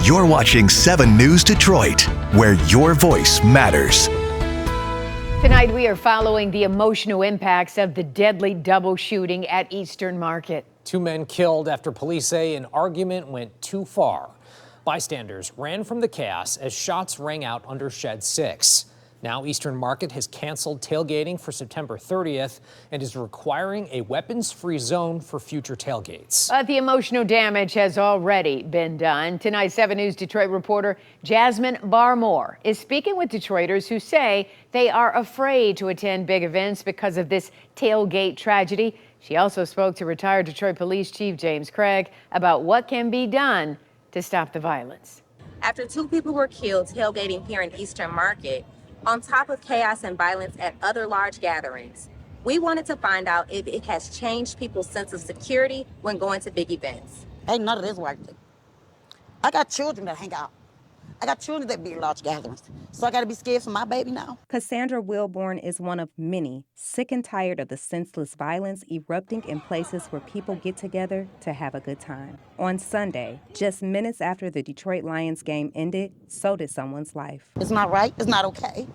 You're watching 7 News Detroit, where your voice matters. Tonight, we are following the emotional impacts of the deadly double shooting at Eastern Market. 2 men killed after police say an argument went too far. Bystanders ran from the chaos as shots rang out under Shed 6. Now, Eastern Market has canceled tailgating for September 30th and is requiring a weapons-free zone for future tailgates. But the emotional damage has already been done. Tonight's 7 News Detroit reporter Jasmine Barmore is speaking with Detroiters who say they are afraid to attend big events because of this tailgate tragedy. She also spoke to retired Detroit Police Chief James Craig about what can be done to stop the violence. After 2 people were killed tailgating here in Eastern Market, on top of chaos and violence at other large gatherings, we wanted to find out if it has changed people's sense of security when going to big events. Ain't none of this working. I got children that hang out. I got children that be in large gatherings. So I got to be scared for my baby now. Cassandra Wilborn is one of many sick and tired of the senseless violence erupting in places where people get together to have a good time. On Sunday, just minutes after the Detroit Lions game ended, so did someone's life. It's not right. It's not okay.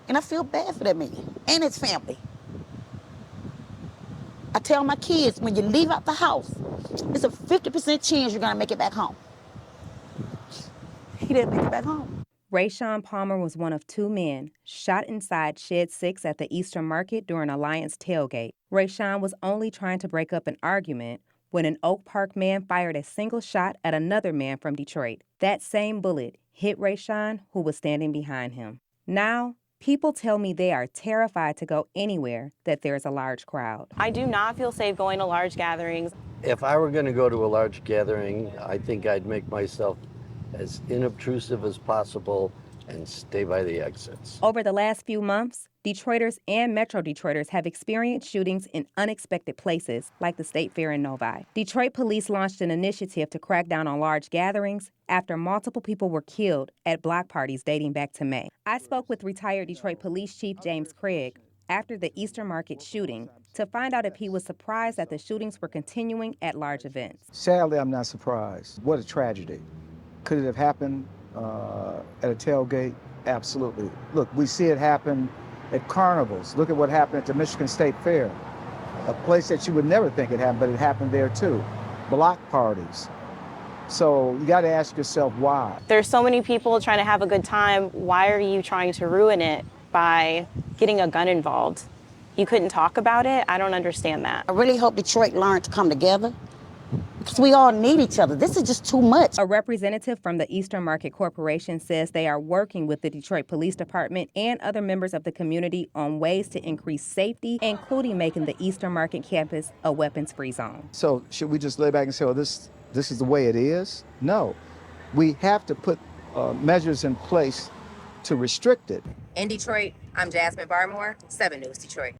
And I feel bad for that man and his family. I tell my kids, when you leave out the house, it's a 50% chance you're going to make it back home. He didn't make it back home. Rayshawn Palmer was one of 2 men shot inside Shed 6 at the Eastern Market during a Lions tailgate. Rayshawn was only trying to break up an argument when an Oak Park man fired a single shot at another man from Detroit. That same bullet hit Rayshawn, who was standing behind him. Now, people tell me they are terrified to go anywhere that there's a large crowd. I do not feel safe going to large gatherings. If I were going to go to a large gathering, I think I'd make myself as inobtrusive as possible and stay by the exits. Over the last few months, Detroiters and Metro Detroiters have experienced shootings in unexpected places, like the State Fair in Novi. Detroit police launched an initiative to crack down on large gatherings after multiple people were killed at block parties dating back to May. I spoke with retired Detroit Police Chief James Craig after the Eastern Market shooting to find out if he was surprised that the shootings were continuing at large events. Sadly, I'm not surprised. What a tragedy. Could it have happened at a tailgate? Absolutely. Look, we see it happen at carnivals. Look at what happened at the Michigan State Fair, a place that you would never think it happened, but it happened there too. Block parties. So you got to ask yourself why. There's so many people trying to have a good time. Why are you trying to ruin it by getting a gun involved? You couldn't talk about it? I don't understand that. I really hope Detroit learned to come together, because we all need each other. This is just too much. A representative from the Eastern Market Corporation says they are working with the Detroit Police Department and other members of the community on ways to increase safety, including making the Eastern Market campus a weapons-free zone. So should we just lay back and say, oh, this is the way it is? No. We have to put measures in place to restrict it. In Detroit, I'm Jasmine Barmore, 7 News Detroit.